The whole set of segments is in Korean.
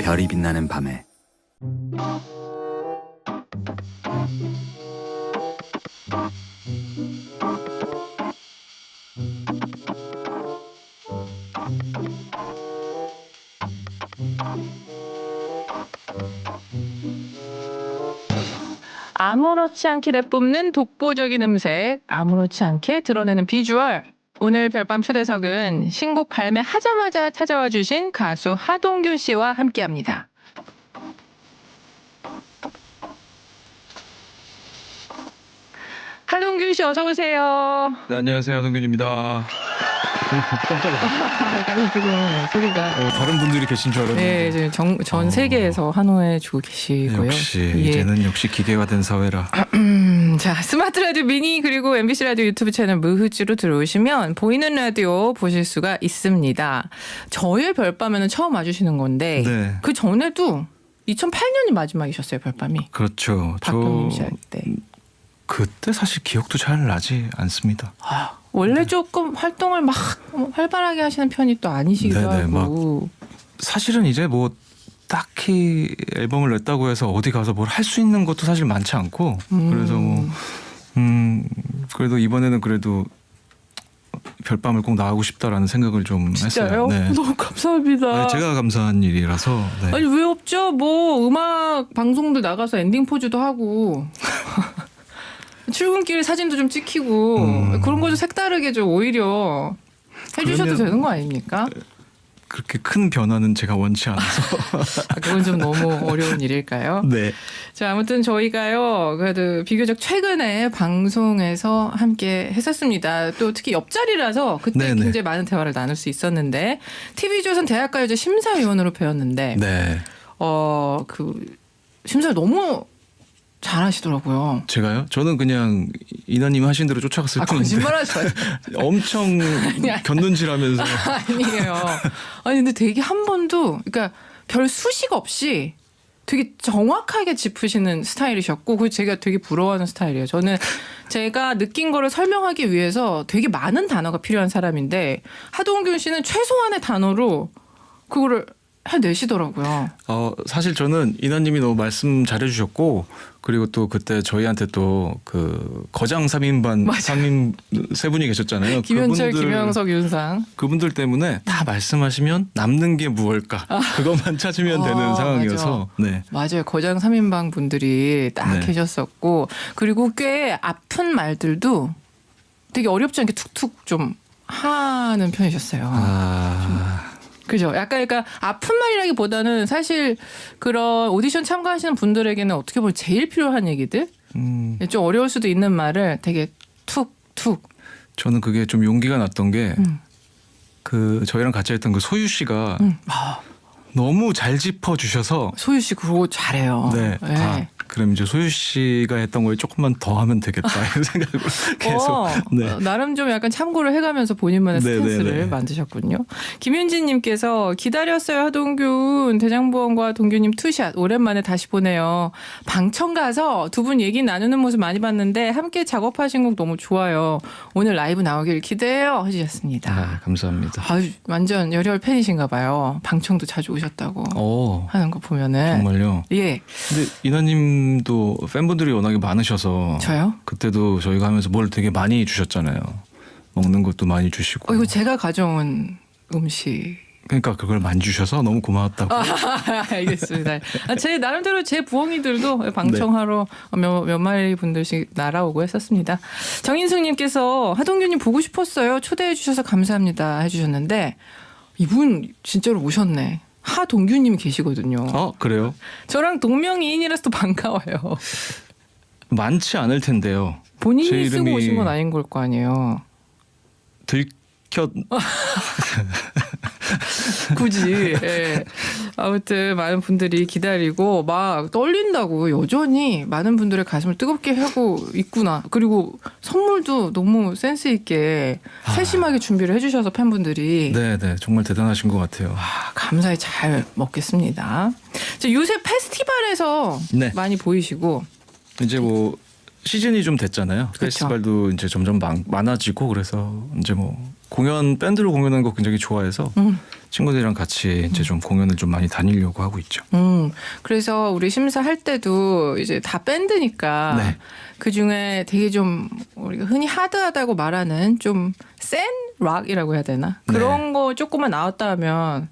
별이 빛나는 밤에 아무렇지 않게 내뿜는 독보적인 음색, 아무렇지 않게 드러내는 비주얼. 오늘 별밤 초대석은 신곡 발매하자마자 찾아와 주신 가수 하동균 씨와 함께합니다. 하동균 씨 어서 오세요. 네, 안녕하세요, 동균입니다. 약간 지금 소리가 다른 분들이 계신 줄 알았는데. 네, 전 세계에서 환호해 주고 계시고요. 역시 예. 이제는 역시 기계가 된 사회라. 자, 스마트 라디오 미니 그리고 MBC 라디오 유튜브 채널 무흐즈로 들어오시면 보이는 라디오 보실 수가 있습니다. 저의 별밤에는 처음 와주시는 건데 네, 그 전에도 2008년이 마지막이셨어요, 별밤이. 그렇죠. 박경림 씨 할 때. 그때 사실 기억도 잘 나지 않습니다. 원래 조금 활동을 막 활발하게 하시는 편이 또 아니시기도 네네, 하고. 사실은 이제 뭐 딱히 앨범을 냈다고 해서 어디 가서 뭘 할 수 있는 것도 사실 많지 않고 그래서 뭐 그래도 이번에는 그래도 별밤을 꼭 나가고 싶다라는 생각을 좀 진짜요? 했어요. 네. 너무 감사합니다. 아니, 제가 감사한 일이라서. 네. 아니 왜 없죠? 뭐 음악 방송들 나가서 엔딩 포즈도 하고 출근길 사진도 좀 찍히고 그런 거 좀 색다르게 좀 오히려 해주셔도 그러면- 되는 거 아닙니까? 그렇게 큰 변화는 제가 원치 않아서. 그건 좀 너무 어려운 일일까요? 네. 자, 아무튼 저희가요, 그래도 비교적 최근에 방송에서 함께 했었습니다. 또 특히 옆자리라서 그때 네네. 굉장히 많은 대화를 나눌 수 있었는데, TV조선 대학가요제 심사위원으로 배웠는데, 네. 심사를 너무 잘하시더라고요. 제가요? 저는 그냥 이나님 하신 대로 쫓아갔을 뿐인데 거짓말하지 마세요. 엄청 곁눈질하면서 아니에요. 아니 근데 되게 한 번도 그러니까 별 수식 없이 되게 정확하게 짚으시는 스타일이셨고 그 제가 되게 부러워하는 스타일이에요. 저는 제가 느낀 거를 설명하기 위해서 되게 많은 단어가 필요한 사람인데 하동균 씨는 최소한의 단어로 그거를 해내시더라고요. 사실 저는 이나님이 너무 말씀 잘해주셨고 그리고 또 그때 저희한테 또 그 거장 3인반 맞아요. 상인 세 분이 계셨잖아요. 김현철, 김영석, 윤상. 그분들 때문에 다 말씀하시면 남는 게 무엇일까 그것만 찾으면 되는 상황이어서 네. 맞아요. 거장 3인방 분들이 딱 네. 계셨었고 그리고 꽤 아픈 말들도 되게 어렵지 않게 툭툭 좀 하는 편이셨어요. 그죠? 약간 그러니까 아픈 말이라기보다는 사실 그런 오디션 참가하시는 분들에게는 어떻게 보면 제일 필요한 얘기들 좀 어려울 수도 있는 말을 되게 툭툭 저는 그게 좀 용기가 났던 게 그 저희랑 같이 했던 그 소유 씨가 너무 잘 짚어 주셔서 소유 씨 그거 잘해요. 네. 그럼 이제 소유 씨가 했던 거에 조금만 더 하면 되겠다 이런 생각을 계속. 네. 나름 좀 약간 참고를 해가면서 본인만의 네네네. 스탠스를 만드셨군요. 김윤진님께서 기다렸어요 하동균 대장부원과 동균님 투샷 오랜만에 다시 보네요. 방청 가서 두 분 얘기 나누는 모습 많이 봤는데 함께 작업하신 곡 너무 좋아요. 오늘 라이브 나오길 기대해요 해주셨습니다. 감사합니다. 아유, 완전 열혈 팬이신가 봐요. 방청도 자주 오셨다고 하는 거 보면은. 정말요. 예. 근데 이나님도 팬분들이 워낙에 많으셔서 저요? 그때도 저희가 하면서 뭘 되게 많이 주셨잖아요. 먹는 것도 많이 주시고. 이거 제가 가져온 음식. 그러니까 그걸 많이 주셔서 너무 고마웠다고. 알겠습니다. 제 나름대로 제 부엉이들도 방청하러 몇 마리 분들씩 날아오고 했었습니다. 정인숙님께서 하동균님 보고 싶었어요. 초대해 주셔서 감사합니다 해주셨는데 이분 진짜로 오셨네. 하동균님이 계시거든요. 그래요? 저랑 동명이인이라서 또 반가워요. 많지 않을 텐데요. 본인이 제 쓰고 이름이- 오신 건 아닌 걸 거 아니에요. 굳이. 예. 아무튼 많은 분들이 기다리고 막 떨린다고 여전히 많은 분들의 가슴을 뜨겁게 하고 있구나. 그리고 선물도 너무 센스 있게 세심하게 준비를 해주셔서 팬분들이 네네 정말 대단하신 것 같아요. 감사히 잘 먹겠습니다. 자, 요새 페스티벌에서 네. 많이 보이시고 이제 뭐 시즌이 좀 됐잖아요. 그쵸. 친구들이랑 같이 이제 좀 공연을 좀 많이 다니려고 하고 있죠. 그래서 우리 심사할 때도 이제 다 밴드니까 네. 그 중에 되게 좀 우리가 흔히 하드하다고 말하는 좀 센 락이라고 해야 되나? 그런 거 조금만 나왔다 하면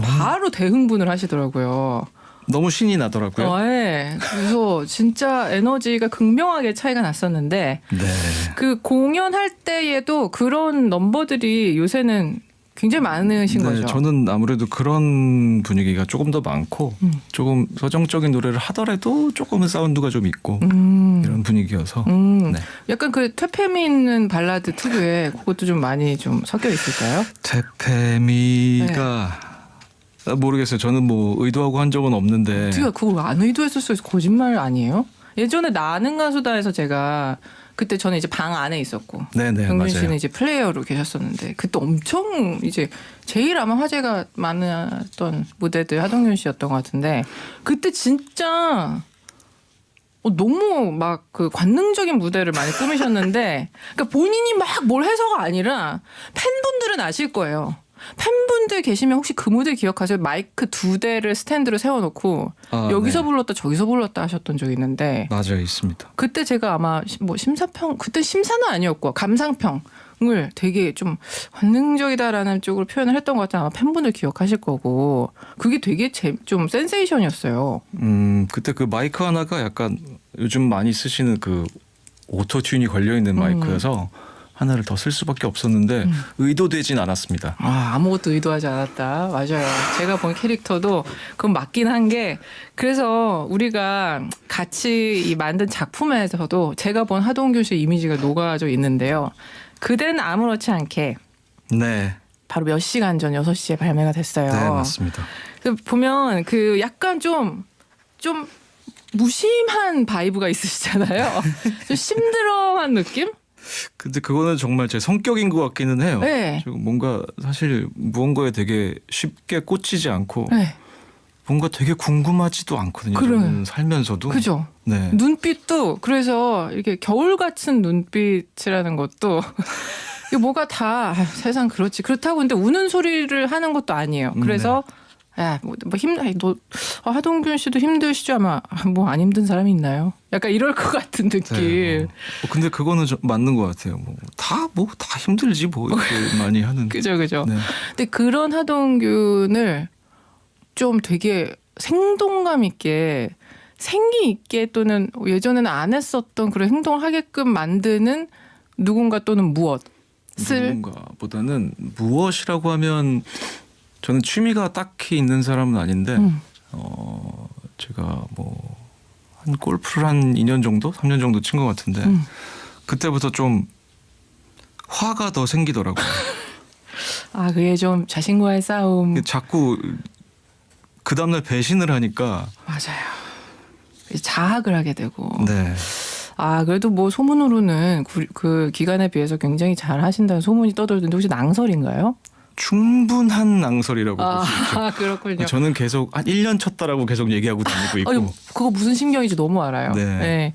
바로 대흥분을 하시더라고요. 너무 신이 나더라고요. 네. 그래서 진짜 에너지가 극명하게 차이가 났었는데 네. 그 공연할 때에도 그런 넘버들이 요새는 굉장히 많으신 네, 거죠. 저는 아무래도 그런 분위기가 조금 더 많고 조금 서정적인 노래를 하더라도 조금은 사운드가 좀 있고 이런 분위기여서 네. 약간 그 퇴폐미 있는 발라드 특유의 그것도 좀 많이 좀 섞여 있을까요? 태페미가 모르겠어요. 저는 뭐 의도하고 한 적은 없는데 어떻게 그걸 안 의도했었어요? 거짓말 아니에요? 예전에 나는 가수다에서 제가 그때 저는 이제 방 안에 있었고 네네 경준 맞아요. 씨는 이제 플레이어로 계셨었는데 그때 엄청 이제 제일 아마 화제가 많았던 무대들 하동균 씨였던 것 같은데 그때 진짜 너무 막 그 관능적인 무대를 많이 꾸미셨는데 그러니까 본인이 막 뭘 해서가 아니라 팬분들은 아실 거예요. 팬분들 계시면 혹시 그 무대 기억하세요? 마이크 2대를 스탠드로 세워놓고 여기서 네. 불렀다 저기서 불렀다 하셨던 적이 있는데 맞아요, 있습니다. 그때 제가 아마 뭐 심사평 그때 심사는 아니었고 감상평을 되게 좀 관능적이다라는 쪽으로 표현을 했던 것 같아요. 아마 팬분들 기억하실 거고 그게 되게 좀 센세이션이었어요. 그때 그 마이크 하나가 약간 요즘 많이 쓰시는 그 오토 튠이 걸려 있는 마이크여서 하나를 더 쓸 수밖에 없었는데 의도되진 않았습니다. 아무것도 의도하지 않았다. 맞아요. 제가 본 캐릭터도 그건 맞긴 한 게 그래서 우리가 같이 이 만든 작품에서도 제가 본 하동균 씨 이미지가 녹아져 있는데요. 그대는 아무렇지 않게 네, 바로 몇 시간 전 6시에 발매가 됐어요. 네 맞습니다. 그 보면 그 약간 좀 무심한 바이브가 있으시잖아요. 좀 심드렁한 느낌? 근데 그거는 정말 제 성격인 것 같기는 해요. 네. 저 뭔가 사실 무언가에 되게 쉽게 꽂히지 않고 네. 뭔가 되게 궁금하지도 않거든요. 그래요. 저는 살면서도. 그죠? 네. 눈빛도 그래서 이렇게 겨울 같은 눈빛이라는 것도 이게 뭐가 다 세상 그렇지 그렇다고 근데 우는 소리를 하는 것도 아니에요. 그래서 너 하동균 씨도 힘드시죠? 아마 뭐 안 힘든 사람이 있나요? 약간 이럴 것 같은 느낌. 네, 근데 그거는 좀 맞는 것 같아요. 다 힘들지 뭐 이렇게 많이 하는. 그죠. 네. 근데 그런 하동균을 좀 되게 생동감 있게 생기 있게 또는 예전에는 안 했었던 그런 행동을 하게끔 만드는 누군가 또는 무엇을 누군가보다는 무엇이라고 하면 저는 취미가 딱히 있는 사람은 아닌데 제가 뭐 한 골프를 한 2년 정도, 3년 정도 친 것 같은데 그때부터 좀 화가 더 생기더라고요. 그게 좀 자신과의 싸움. 자꾸 그 다음날 배신을 하니까 맞아요. 자학을 하게 되고. 네. 그래도 뭐 소문으로는 그 기간에 비해서 굉장히 잘 하신다는 소문이 떠돌던데 혹시 낭설인가요? 충분한 낭설이라고 볼 수 있죠. 그렇군요. 저는 계속 한 1년 쳤다라고 계속 얘기하고 다니고 있고. 그거 무슨 심경인지 너무 알아요. 네.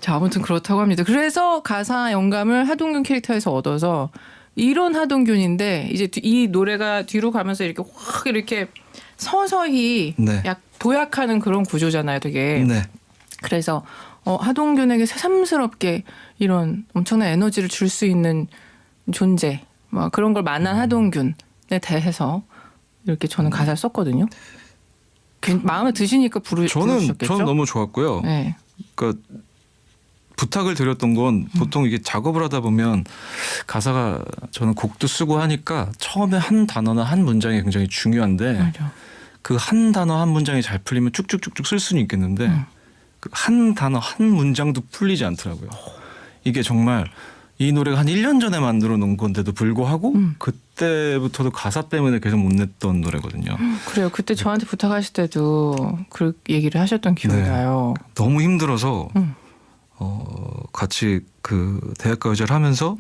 자, 아무튼 그렇다고 합니다. 그래서 가사 영감을 하동균 캐릭터에서 얻어서 이런 하동균인데 이제 이 노래가 뒤로 가면서 이렇게 확 이렇게 서서히 네. 도약하는 그런 구조잖아요, 되게. 네. 그래서 하동균에게 새삼스럽게 이런 엄청난 에너지를 줄 수 있는 존재, 뭐 그런 걸 만난 하동균에 대해서 이렇게 저는 가사를 썼거든요. 마음에 드시니까 부르셨겠죠? 저는 너무 좋았고요. 네. 그러니까 부탁을 드렸던 건 보통 이게 작업을 하다 보면 가사가 저는 곡도 쓰고 하니까 처음에 한 단어나 한 문장이 굉장히 중요한데 맞아. 그 한 단어 한 문장이 잘 풀리면 쭉쭉쭉쭉 쓸 수는 있겠는데 그 한 단어 한 문장도 풀리지 않더라고요. 이게 정말 이 노래가 한 1년 전에 만들어 놓은 건데도 불구하고 그때부터도 가사 때문에 계속 못 냈던 노래거든요. 그래요. 그때 저한테 부탁하실 때도 그 얘기를 하셨던 기억이 네. 나요. 너무 힘들어서 같이 그 대학가 여자를 하면서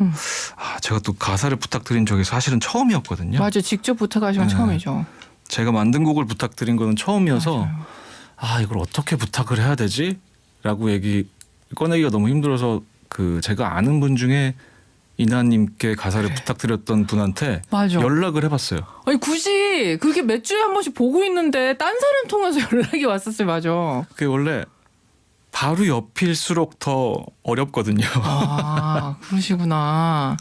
제가 또 가사를 부탁드린 적이 사실은 처음이었거든요. 맞아. 직접 부탁하신 건 네. 처음이죠. 제가 만든 곡을 부탁드린 거는 처음이어서 이걸 어떻게 부탁을 해야 되지? 라고 꺼내기가 너무 힘들어서 그 제가 아는 분 중에 이나님께 가사를 부탁드렸던 분한테 맞아. 연락을 해봤어요. 아니 굳이 그렇게 몇 주에 한 번씩 보고 있는데 딴 사람 통해서 연락이 왔었어요. 맞아. 그게 원래 바로 옆일수록 더 어렵거든요. 아 그러시구나.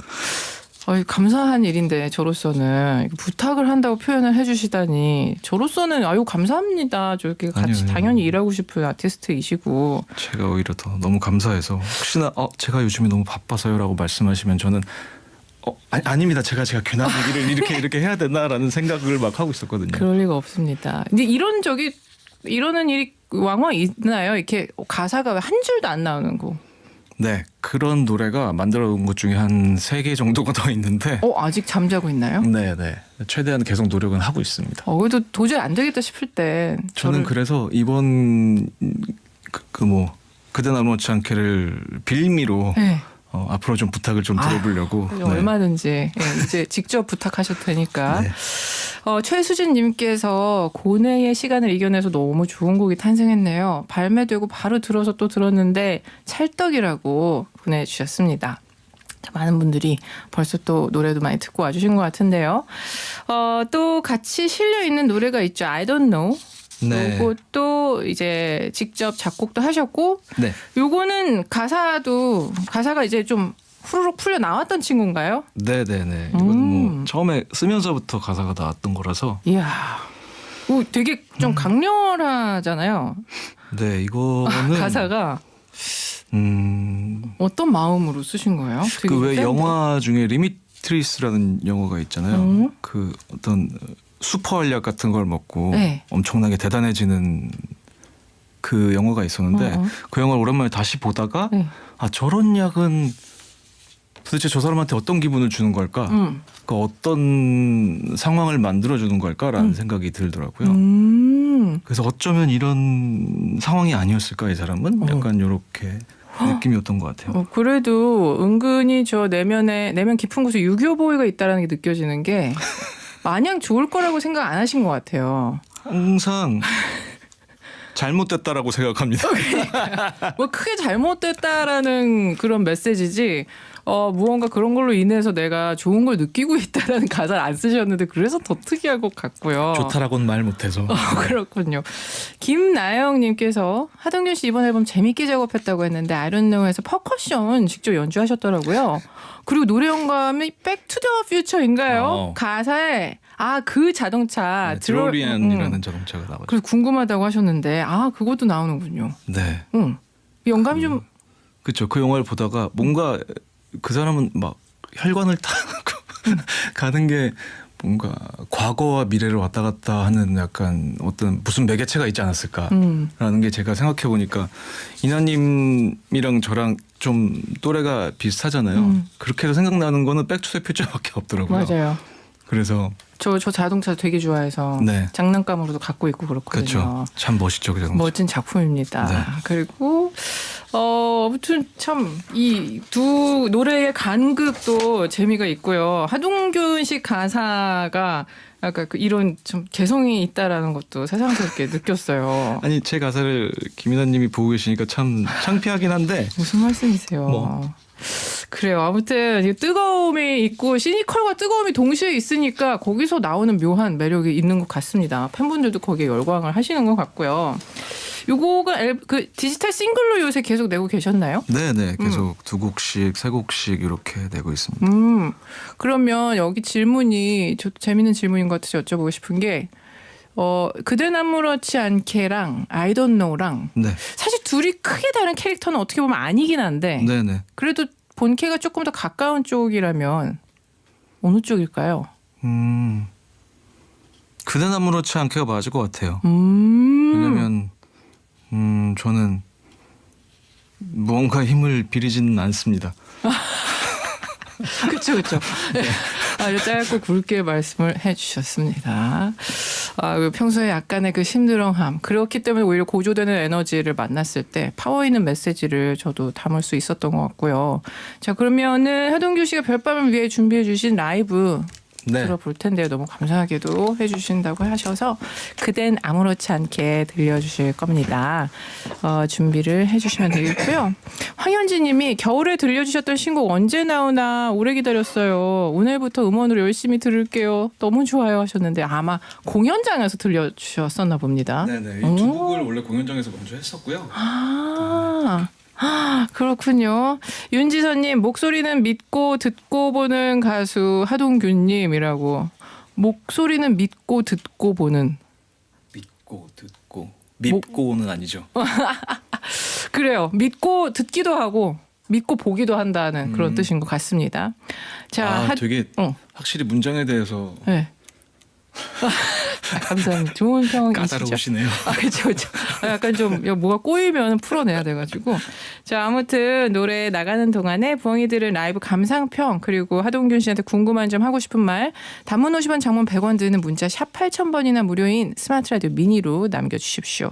감사한 일인데 저로서는 부탁을 한다고 표현을 해주시다니 저로서는 아유 감사합니다. 저렇게 같이 아니요. 당연히 일하고 싶은 아티스트이시고 제가 오히려 더 너무 감사해서 혹시나 제가 요즘에 너무 바빠서요라고 말씀하시면 저는 아닙니다. 제가 괜한 얘기를 이렇게 해야 되나라는 생각을 막 하고 있었거든요. 그럴 리가 없습니다. 근데 이러는 일이 왕왕 있나요? 이렇게 가사가 왜 한 줄도 안 나오는 거. 네, 그런 노래가 만들어 온 것 중에 한 3개 정도가 더 있는데 아직 잠자고 있나요? 네. 최대한 계속 노력은 하고 있습니다. 그래도 도저히 안 되겠다 싶을 때 저는 그래서 이번 그댄 아무렇지 않게를 빌미로 네. 앞으로 좀 부탁을 좀 들어보려고. 네. 얼마든지 이제 직접 부탁하셔도 되니까. 네. 최수진님께서 고뇌의 시간을 이겨내서 너무 좋은 곡이 탄생했네요. 발매되고 바로 들어서 또 들었는데 찰떡이라고 보내주셨습니다. 많은 분들이 벌써 또 노래도 많이 듣고 와주신 것 같은데요. 또 같이 실려 있는 노래가 있죠. I don't know. 네. 요것도 이제 직접 작곡도 하셨고, 네. 요거는 가사가 이제 좀 후루룩 풀려 나왔던 친구인가요? 네네네. 이건 뭐 처음에 쓰면서부터 가사가 나왔던 거라서. 이야, 되게 좀 강렬하잖아요. 네, 이거는 가사가 어떤 마음으로 쓰신 거예요? 그 왜 영화 중에 리미트리스라는 영화가 있잖아요. 그 어떤 슈퍼 알약 같은 걸 먹고 네. 엄청나게 대단해지는 그 영화가 있었는데 그 영화를 오랜만에 다시 보다가 네. 저런 약은 도대체 저 사람한테 어떤 기분을 주는 걸까? 그러니까 어떤 상황을 만들어주는 걸까라는 생각이 들더라고요. 그래서 어쩌면 이런 상황이 아니었을까 이 사람은? 약간 이렇게 느낌이었던 것 같아요. 그래도 은근히 저 내면 깊은 곳에 6.25 보이가 있다는 게 느껴지는 게 마냥 좋을 거라고 생각 안 하신 것 같아요. 항상 잘못됐다라고 생각합니다. 뭐 크게 잘못됐다라는 그런 메시지지 무언가 그런 걸로 인해서 내가 좋은 걸 느끼고 있다라는 가사를 안 쓰셨는데 그래서 더 특이한 것 같고요. 좋다라고는 말 못해서. 그렇군요. 김나영님께서 하동균 씨 이번 앨범 재밌게 작업했다고 했는데 I don't know에서 퍼커션 직접 연주하셨더라고요. 그리고 노래 영감이 Back to the Future인가요? 가사에 그 자동차 드로리안이라는 자동차가 나왔죠. 그래서 궁금하다고 하셨는데 그것도 나오는군요. 네. 영감이 좀 그렇죠. 그 영화를 보다가 뭔가 그 사람은 막 혈관을 타고 가는 게 뭔가 과거와 미래를 왔다 갔다 하는 약간 어떤 무슨 매개체가 있지 않았을까라는 게 제가 생각해 보니까 이나님이랑 저랑 좀 또래가 비슷하잖아요. 그렇게 해서 생각나는 거는 백투더퓨처밖에 없더라고요. 맞아요. 그래서 저 자동차 되게 좋아해서 네. 장난감으로도 갖고 있고 그렇거든요. 그렇죠. 참 멋있죠, 그 자동차. 멋진 작품입니다. 네. 그리고 아무튼 참 이 두 노래의 간극도 재미가 있고요. 하동균 씨 가사가 약간 이런 좀 개성이 있다라는 것도 새삼스럽게 느꼈어요. 아니 제 가사를 김이나님이 보고 계시니까 참 창피하긴 한데 무슨 말씀이세요? 뭐. 그래요. 아무튼 뜨거움이 있고 시니컬과 뜨거움이 동시에 있으니까 거기서 나오는 묘한 매력이 있는 것 같습니다. 팬분들도 거기에 열광을 하시는 것 같고요. 요거가 그 디지털 싱글로 요새 계속 내고 계셨나요? 네네 계속 2곡씩 3곡씩 이렇게 내고 있습니다. 그러면 여기 질문이 저도 재밌는 질문인 것 같아서 여쭤보고 싶은 게 그댄 아무렇지 않게랑 I don't know랑 네. 사실 둘이 크게 다른 캐릭터는 어떻게 보면 아니긴 한데 네네. 그래도 본캐가 조금 더 가까운 쪽이라면 어느 쪽일까요? 그댄 아무렇지 않게가 맞을 것 같아요. 왜냐면 저는 무언가 힘을 비리지는 않습니다. 그렇죠. 네. 아주 짧고 굵게 말씀을 해주셨습니다. 평소에 약간의 그 심드렁함 그렇기 때문에 오히려 고조되는 에너지를 만났을 때 파워 있는 메시지를 저도 담을 수 있었던 것 같고요. 자 그러면은 하동규 씨가 별밤을 위해 준비해 주신 라이브 네. 들어볼 텐데요. 너무 감사하게도 해주신다고 하셔서 그댄 아무렇지 않게 들려주실 겁니다. 준비를 해주시면 되겠고요. 황현지님이 겨울에 들려주셨던 신곡 언제 나오나 오래 기다렸어요. 오늘부터 음원으로 열심히 들을게요. 너무 좋아요 하셨는데 아마 공연장에서 들려주셨었나 봅니다. 네네. 이 오. 두 곡을 원래 공연장에서 먼저 했었고요. 그렇군요. 윤지선님 목소리는 믿고 듣고 보는 가수 하동균님이라고. 목소리는 믿고 듣고 보는. 믿고 듣고 밉고는 아니죠. 그래요. 믿고 듣기도 하고 믿고 보기도 한다는 그런 뜻인 것 같습니다. 자, 되게 어. 확실히 문장에 대해서 네. 감사합니다. 좋은 평이시죠. 까다로우시네요. 그렇죠. 약간 좀 뭐가 꼬이면 풀어내야 돼가지고. 자, 아무튼 노래 나가는 동안에 부엉이들은 라이브 감상평 그리고 하동균 씨한테 궁금한 점 하고 싶은 말 단문 50원 장문 100원 드는 문자 샵 8000번이나 무료인 스마트 라디오 미니로 남겨주십시오.